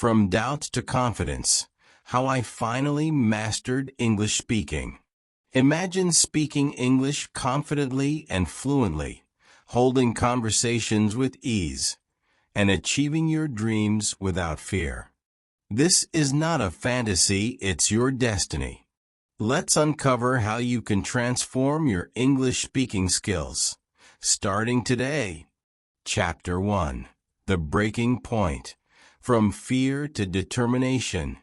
From doubts to confidence, how I finally mastered English speaking. Imagine speaking English confidently and fluently, holding conversations with ease, and achieving your dreams without fear. This is not a fantasy, it's your destiny. Let's uncover how you can transform your English speaking skills. Starting today. Chapter 1. The Breaking Point. From Fear to Determination.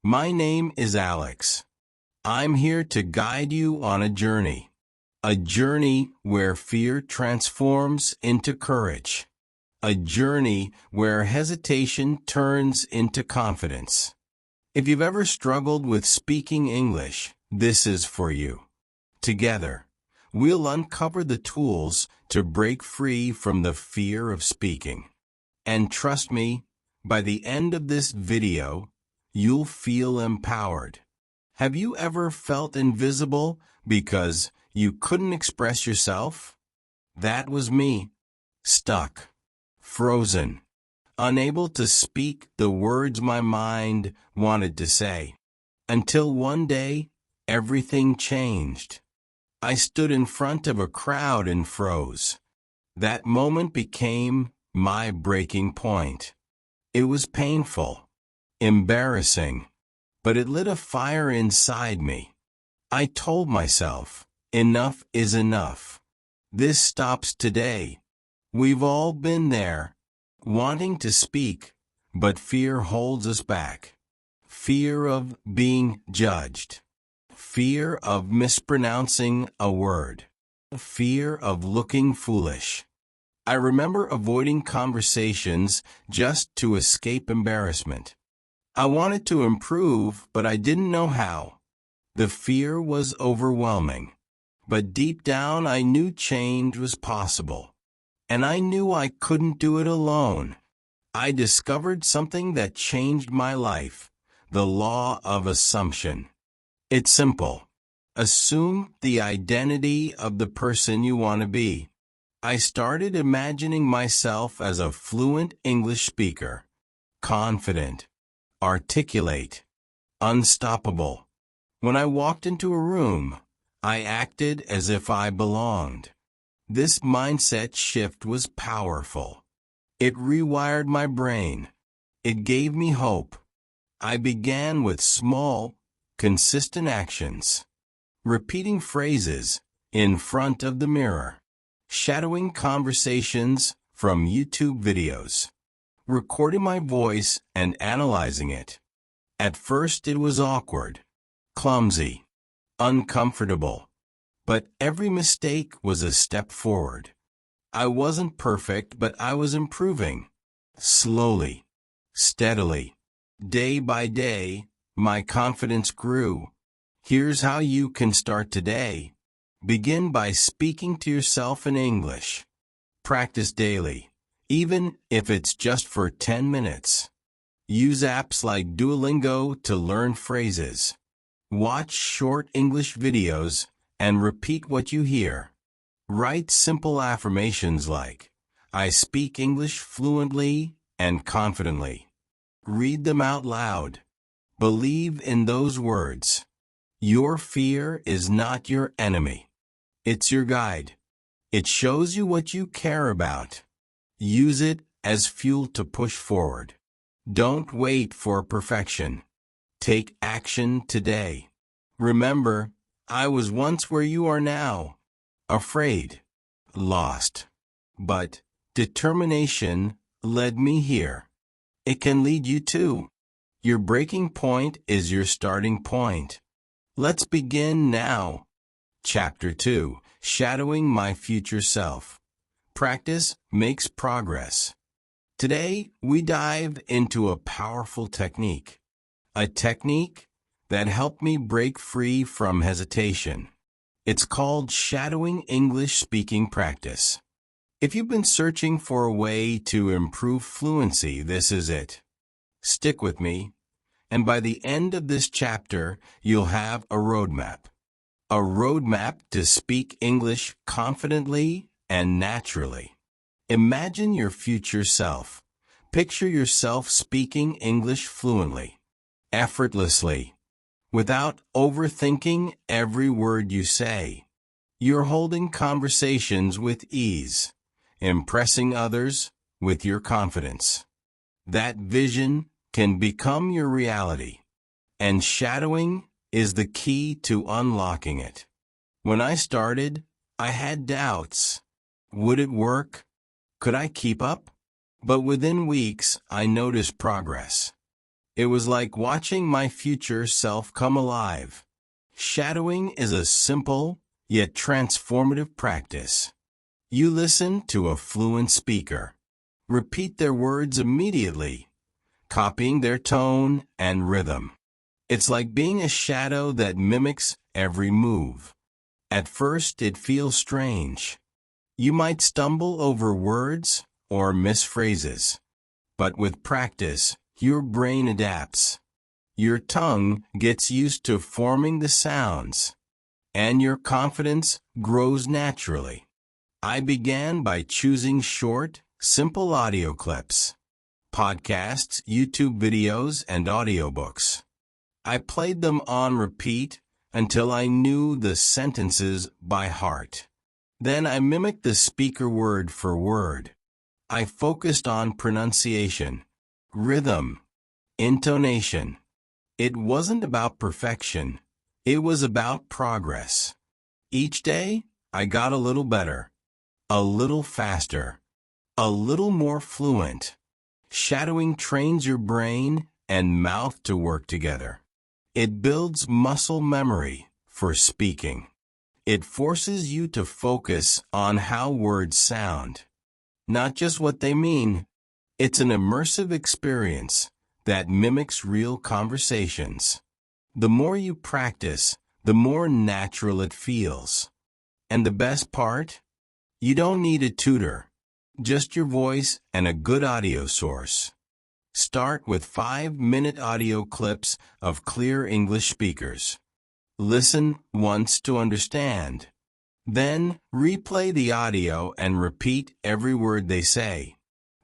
My name is Alex. I'm here to guide you on a journey. A journey where fear transforms into courage. A journey where hesitation turns into confidence. If you've ever struggled with speaking English, this is for you. Together, we'll uncover the tools to break free from the fear of speaking. And trust me, by the end of this video, you'll feel empowered. Have you ever felt invisible because you couldn't express yourself? That was me. Stuck. Frozen. Unable to speak the words my mind wanted to say. Until one day, everything changed. I stood in front of a crowd and froze. That moment became my breaking point. It was painful, embarrassing, but it lit a fire inside me. I told myself, enough is enough. This stops today. We've all been there, wanting to speak, but fear holds us back. Fear of being judged. Fear of mispronouncing a word. Fear of looking foolish. I remember avoiding conversations just to escape embarrassment. I wanted to improve, but I didn't know how. The fear was overwhelming. But deep down, I knew change was possible. And I knew I couldn't do it alone. I discovered something that changed my life, the law of assumption. It's simple. Assume the identity of the person you want to be. I started imagining myself as a fluent English speaker, confident, articulate, unstoppable. When I walked into a room, I acted as if I belonged. This mindset shift was powerful. It rewired my brain. It gave me hope. I began with small, consistent actions. Repeating phrases in front of the mirror. Shadowing conversations from YouTube videos. Recording my voice and analyzing it. At first it was awkward, clumsy, uncomfortable. But every mistake was a step forward. I wasn't perfect, but I was improving. Slowly, steadily, day by day, my confidence grew. Here's how you can start today. Begin by speaking to yourself in English. Practice daily, even if it's just for 10 minutes. Use apps like Duolingo to learn phrases. Watch short English videos and repeat what you hear. Write simple affirmations like, I speak English fluently and confidently. Read them out loud. Believe in those words. Your fear is not your enemy. It's your guide. It shows you what you care about. Use it as fuel to push forward. Don't wait for perfection. Take action today. Remember, I was once where you are now. Afraid. Lost. But determination led me here. It can lead you too. Your breaking point is your starting point. Let's begin now. Chapter 2. Shadowing My Future Self. Practice makes progress. Today, we dive into a powerful technique. A technique that helped me break free from hesitation. It's called shadowing English speaking practice. If you've been searching for a way to improve fluency, this is it. Stick with me, and by the end of this chapter, you'll have a roadmap. A roadmap to speak English confidently and naturally. Imagine your future self, Picture yourself speaking English fluently, effortlessly, without overthinking every word you say. You're holding conversations with ease, impressing others with your confidence. That vision can become your reality, and shadowing is the key to unlocking it. When I started, I had doubts. Would it work? Could I keep up? But within weeks, I noticed progress. It was like watching my future self come alive. Shadowing is a simple, yet transformative practice. You listen to a fluent speaker. Repeat their words immediately, copying their tone and rhythm. It's like being a shadow that mimics every move. At first, it feels strange. You might stumble over words or miss phrases. But with practice, your brain adapts. Your tongue gets used to forming the sounds, and your confidence grows naturally. I began by choosing short, simple audio clips, podcasts, YouTube videos, and audiobooks. I played them on repeat until I knew the sentences by heart. Then I mimicked the speaker word for word. I focused on pronunciation, rhythm, intonation. It wasn't about perfection. It was about progress. Each day, I got a little better, a little faster, a little more fluent. Shadowing trains your brain and mouth to work together. It builds muscle memory for speaking. It forces you to focus on how words sound, not just what they mean. It's an immersive experience that mimics real conversations. The more you practice, the more natural it feels. And the best part? You don't need a tutor, just your voice and a good audio source. Start with 5-minute audio clips of clear English speakers. Listen once to understand. Then, replay the audio and repeat every word they say.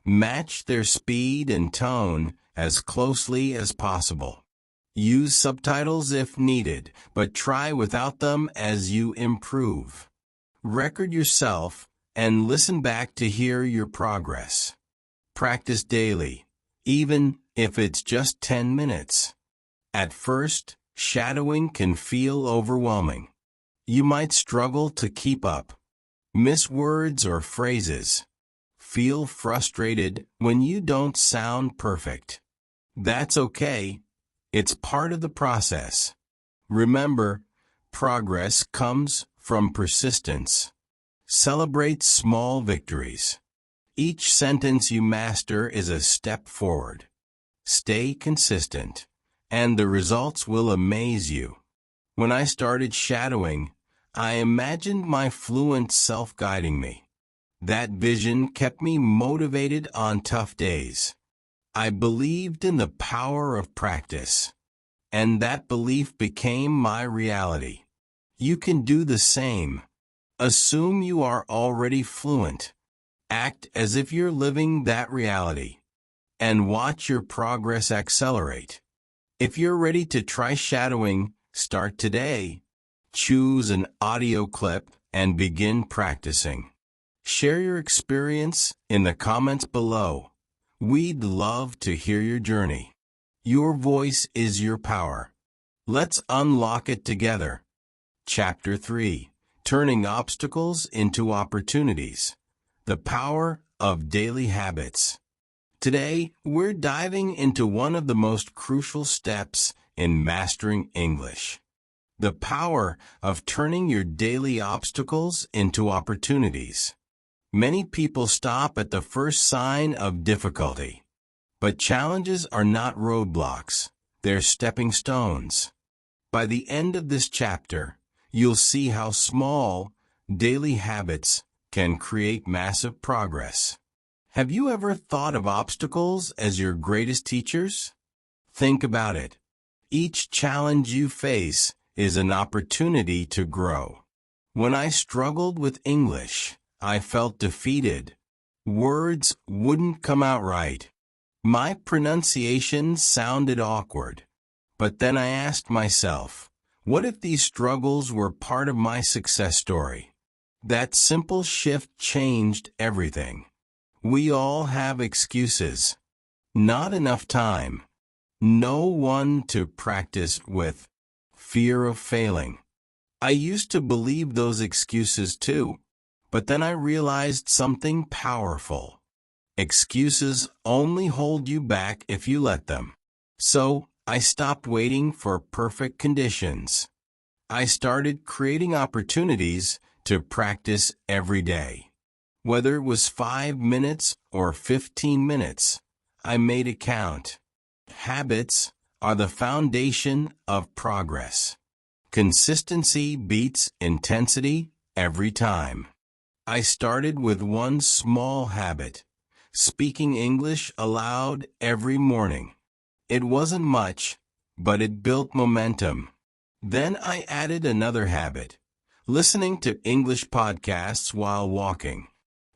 Match their speed and tone as closely as possible. Use subtitles if needed, but try without them as you improve. Record yourself and listen back to hear your progress. Practice daily, even if it's just 10 minutes. At first, shadowing can feel overwhelming. You might struggle to keep up, miss words or phrases, feel frustrated when you don't sound perfect. That's okay. It's part of the process. Remember, progress comes from persistence. Celebrate small victories. Each sentence you master is a step forward. Stay consistent, and the results will amaze you. When I started shadowing, I imagined my fluent self guiding me. That vision kept me motivated on tough days. I believed in the power of practice, and that belief became my reality. You can do the same. Assume you are already fluent. Act as if you're living that reality, and watch your progress accelerate. If you're ready to try shadowing, start today. Choose an audio clip and begin practicing. Share your experience in the comments below. We'd love to hear your journey. Your voice is your power. Let's unlock it together. Chapter 3: Turning Obstacles into Opportunities. The Power of Daily Habits. Today, we're diving into one of the most crucial steps in mastering English: the power of turning your daily obstacles into opportunities. Many people stop at the first sign of difficulty. But challenges are not roadblocks, they're stepping stones. By the end of this chapter, you'll see how small, daily habits can create massive progress. Have you ever thought of obstacles as your greatest teachers? Think about it. Each challenge you face is an opportunity to grow. When I struggled with English, I felt defeated. Words wouldn't come out right. My pronunciation sounded awkward. But then I asked myself, what if these struggles were part of my success story? That simple shift changed everything. We all have excuses. Not enough time. No one to practice with. Fear of failing. I used to believe those excuses too. But then I realized something powerful. Excuses only hold you back if you let them. So, I stopped waiting for perfect conditions. I started creating opportunities to practice every day. Whether it was 5 minutes or 15 minutes, I made it count. Habits are the foundation of progress. Consistency beats intensity every time. I started with one small habit, speaking English aloud every morning. It wasn't much, but it built momentum. Then I added another habit, listening to English podcasts while walking.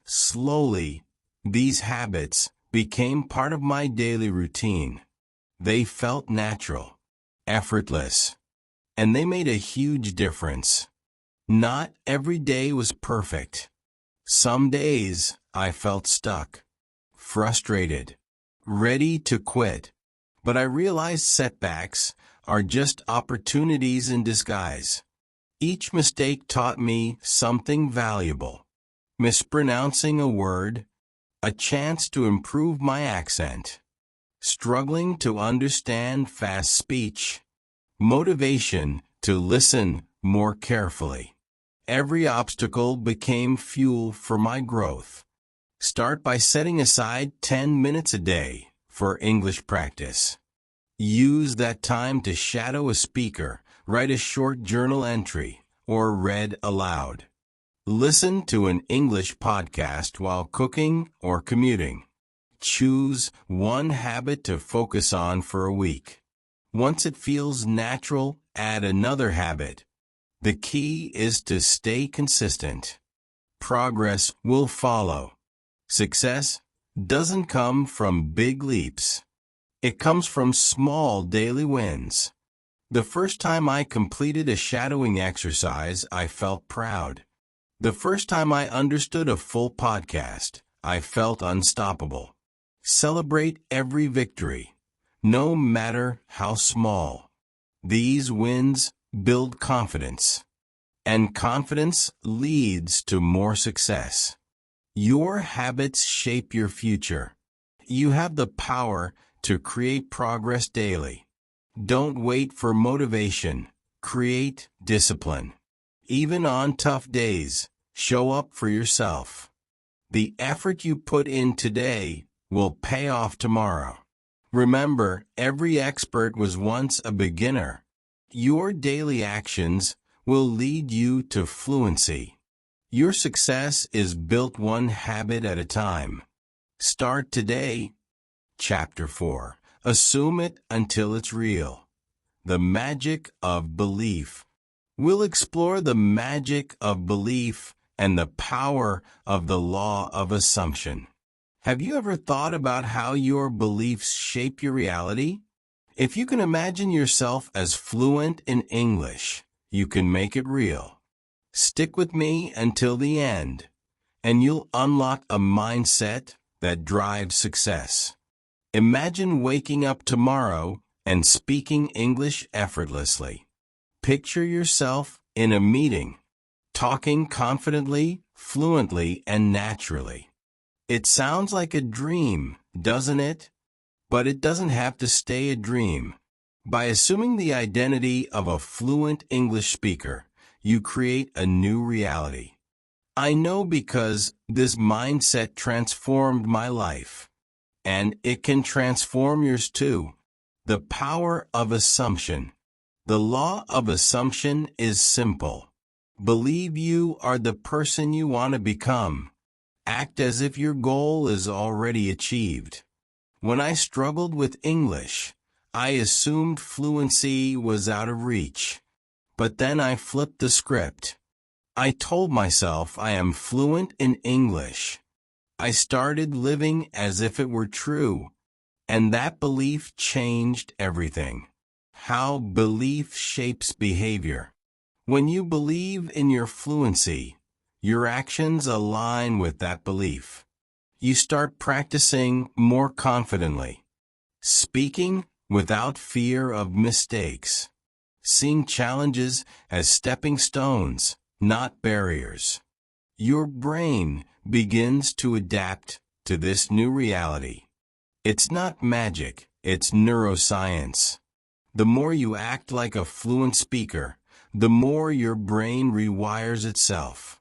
Slowly, these habits became part of my daily routine. They felt natural, effortless, and they made a huge difference. Not every day was perfect. Some days I felt stuck, frustrated, ready to quit. But I realized setbacks are just opportunities in disguise. Each mistake taught me something valuable. Mispronouncing a word, a chance to improve my accent. Struggling to understand fast speech. Motivation to listen more carefully. Every obstacle became fuel for my growth. Start by setting aside 10 minutes a day for English practice. Use that time to shadow a speaker, write a short journal entry, or read aloud. Listen to an English podcast while cooking or commuting. Choose one habit to focus on for a week. Once it feels natural, add another habit. The key is to stay consistent. Progress will follow. Success doesn't come from big leaps. It comes from small daily wins. The first time I completed a shadowing exercise, I felt proud. The first time I understood a full podcast, I felt unstoppable. Celebrate every victory, no matter how small. These wins build confidence, and confidence leads to more success. Your habits shape your future. You have the power to create progress daily. Don't wait for motivation. Create discipline. Even on tough days, show up for yourself. The effort you put in today will pay off tomorrow. Remember, every expert was once a beginner. Your daily actions will lead you to fluency. Your success is built one habit at a time. Start today. Chapter 4. Assume it until it's real. The magic of belief. We'll explore the magic of belief and the power of the law of assumption. Have you ever thought about how your beliefs shape your reality? If you can imagine yourself as fluent in English, you can make it real. Stick with me until the end, and you'll unlock a mindset that drives success. Imagine waking up tomorrow and speaking English effortlessly. Picture yourself in a meeting, talking confidently, fluently, and naturally. It sounds like a dream, doesn't it? But it doesn't have to stay a dream. By assuming the identity of a fluent English speaker, you create a new reality. I know because this mindset transformed my life. And it can transform yours too. The power of assumption. The law of assumption is simple. Believe you are the person you want to become. Act as if your goal is already achieved. When I struggled with English, I assumed fluency was out of reach. But then I flipped the script. I told myself I am fluent in English. I started living as if it were true. And that belief changed everything. How belief shapes behavior. When you believe in your fluency, your actions align with that belief. You start practicing more confidently, speaking without fear of mistakes, seeing challenges as stepping stones, not barriers. Your brain begins to adapt to this new reality. It's not magic, it's neuroscience. The more you act like a fluent speaker, the more your brain rewires itself,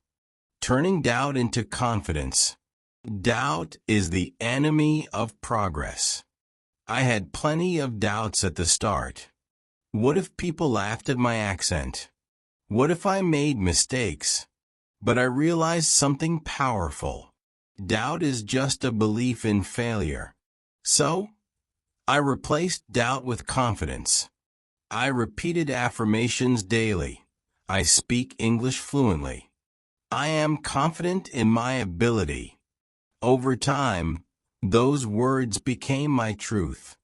turning doubt into confidence. Doubt is the enemy of progress. I had plenty of doubts at the start. What if people laughed at my accent? What if I made mistakes? But I realized something powerful. Doubt is just a belief in failure. So, I replaced doubt with confidence. I repeated affirmations daily. I speak English fluently. I am confident in my ability. Over time, those words became my truth.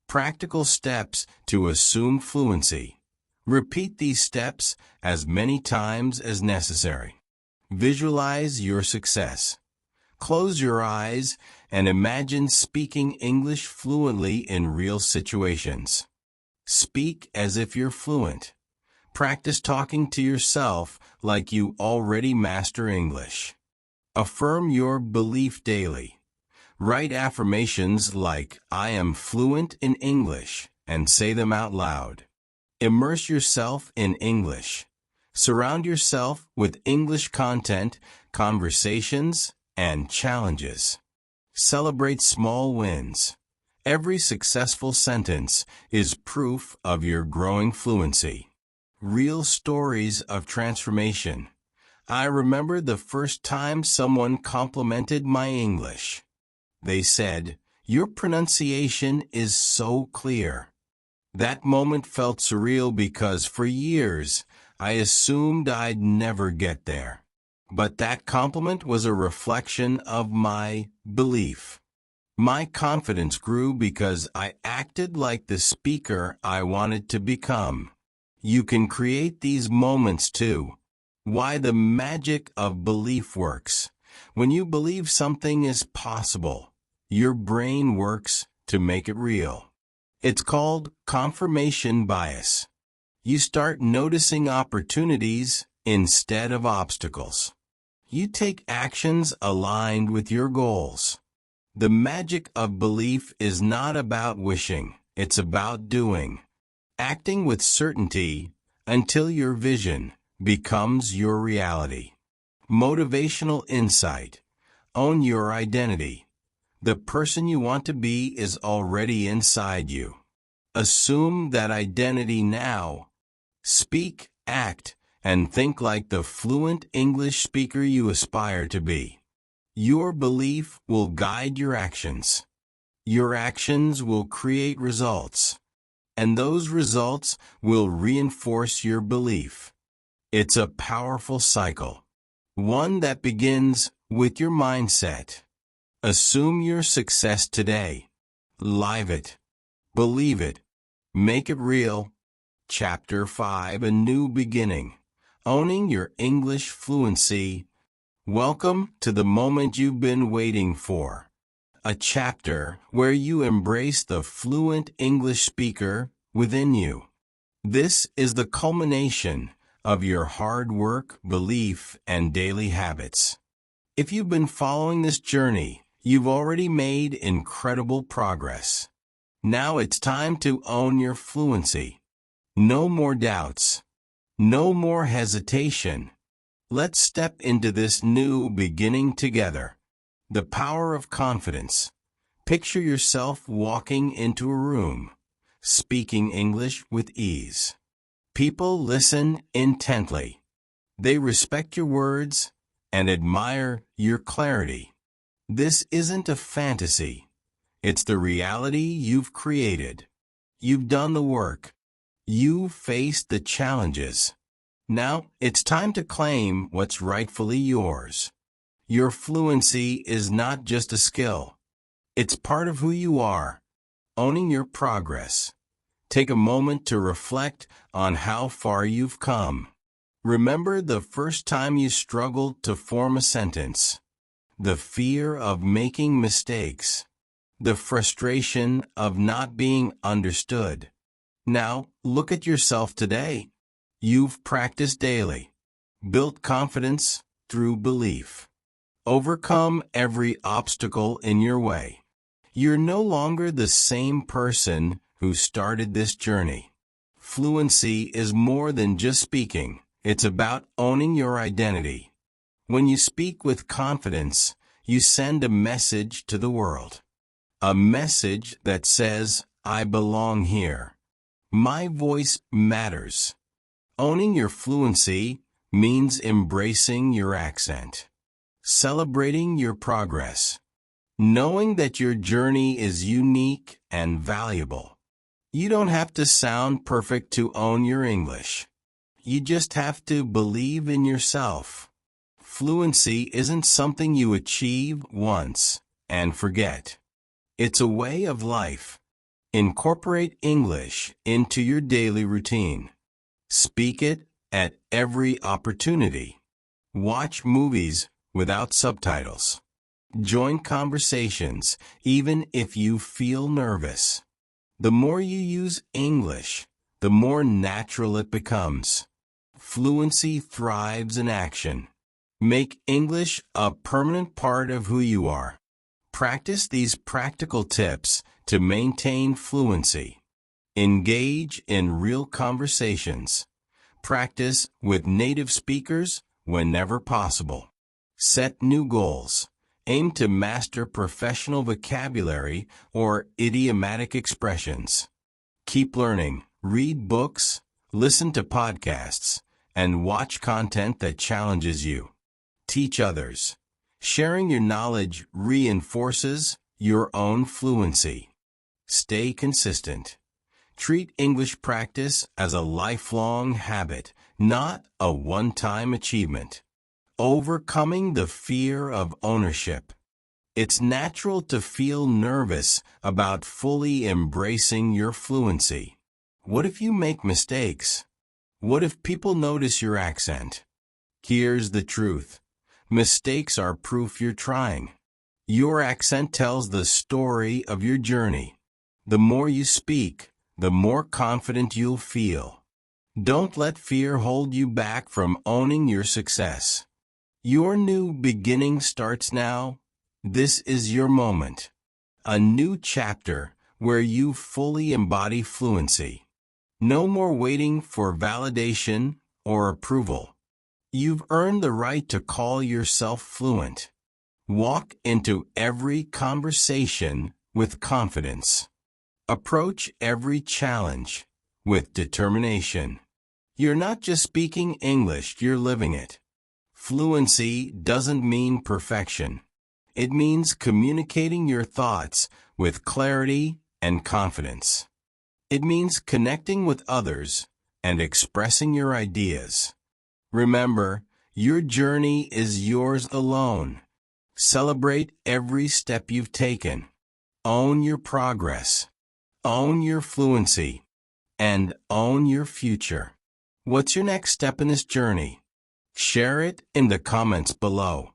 Practical steps to assume fluency. Repeat these steps as many times as necessary. Visualize your success. Close your eyes and imagine speaking English fluently in real situations. Speak as if you're fluent. Practice talking to yourself like you already master English. Affirm your belief daily. Write affirmations like, I am fluent in English, and say them out loud. Immerse yourself in English. Surround yourself with English content, conversations, and challenges. Celebrate small wins. Every successful sentence is proof of your growing fluency. Real stories of transformation. I remember the first time someone complimented my English. They said, "Your pronunciation is so clear." That moment felt surreal because for years I assumed I'd never get there. But that compliment was a reflection of my belief. My confidence grew because I acted like the speaker I wanted to become. You can create these moments too. Why the magic of belief works. When you believe something is possible, your brain works to make it real. It's called confirmation bias. You start noticing opportunities instead of obstacles. You take actions aligned with your goals. The magic of belief is not about wishing, it's about doing. Acting with certainty until your vision becomes your reality. Motivational insight. Own your identity. The person you want to be is already inside you. Assume that identity now. Speak, act, and think like the fluent English speaker you aspire to be. Your belief will guide your actions. Your actions will create results. And those results will reinforce your belief. It's a powerful cycle. One that begins with your mindset. Assume your success today. Live it. Believe it. Make it real. Chapter 5: A New Beginning. Owning your English fluency. Welcome to the moment you've been waiting for. A chapter where you embrace the fluent English speaker within you. This is the culmination of your hard work, belief, and daily habits. If you've been following this journey, you've already made incredible progress. Now it's time to own your fluency. No more doubts. No more hesitation. Let's step into this new beginning together. The power of confidence. Picture yourself walking into a room, speaking English with ease. People listen intently. They respect your words and admire your clarity. This isn't a fantasy. It's the reality you've created. You've done the work. You've faced the challenges. Now it's time to claim what's rightfully yours. Your fluency is not just a skill. It's part of who you are. owning your progress. Take a moment to reflect on how far you've come. Remember the first time you struggled to form a sentence, the fear of making mistakes, the frustration of not being understood. Now, look at yourself today. You've practiced daily, built confidence through belief, overcome every obstacle in your way. You're no longer the same person who started this journey. Fluency is more than just speaking. It's about owning your identity. When you speak with confidence, you send a message to the world. A message that says, I belong here. My voice matters. Owning your fluency means embracing your accent, celebrating your progress, knowing that your journey is unique and valuable. You don't have to sound perfect to own your English. You just have to believe in yourself. Fluency isn't something you achieve once and forget. It's a way of life. Incorporate English into your daily routine. Speak it at every opportunity. Watch movies without subtitles. Join conversations even if you feel nervous. The more you use English, the more natural it becomes. Fluency thrives in action. Make English a permanent part of who you are. Practice these practical tips to maintain fluency. Engage in real conversations. Practice with native speakers whenever possible. Set new goals. Aim to master professional vocabulary or idiomatic expressions. Keep learning. Read books, listen to podcasts, and watch content that challenges you. Teach others. Sharing your knowledge reinforces your own fluency. Stay consistent. Treat English practice as a lifelong habit, not a one-time achievement. Overcoming the fear of ownership. It's natural to feel nervous about fully embracing your fluency. What if you make mistakes? What if people notice your accent? Here's the truth. Mistakes are proof you're trying. Your accent tells the story of your journey. The more you speak, the more confident you'll feel. Don't let fear hold you back from owning your success. Your new beginning starts now. This is your moment. A new chapter where you fully embody fluency. No more waiting for validation or approval. You've earned the right to call yourself fluent. Walk into every conversation with confidence. Approach every challenge with determination. You're not just speaking English, you're living it. Fluency doesn't mean perfection. It means communicating your thoughts with clarity and confidence. It means connecting with others and expressing your ideas. Remember, your journey is yours alone. Celebrate every step you've taken. Own your progress. Own your fluency. And own your future. What's your next step in this journey? Share it in the comments below.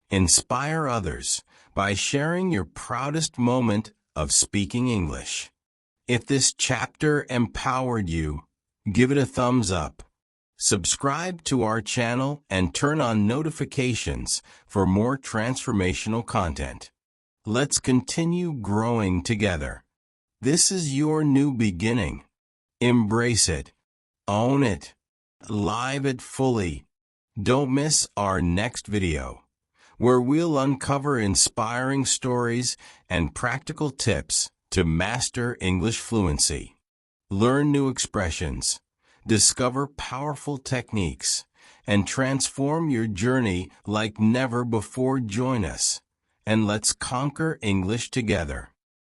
Inspire others by sharing your proudest moment of speaking English. If this chapter empowered you, give it a thumbs up. Subscribe to our channel and turn on notifications for more transformational content. Let's continue growing together. This is your new beginning. Embrace it. Own it. Live it fully. Don't miss our next video, where we'll uncover inspiring stories and practical tips to master English fluency. Learn new expressions. Discover powerful techniques, and transform your journey like never before. Join us, and let's conquer English together.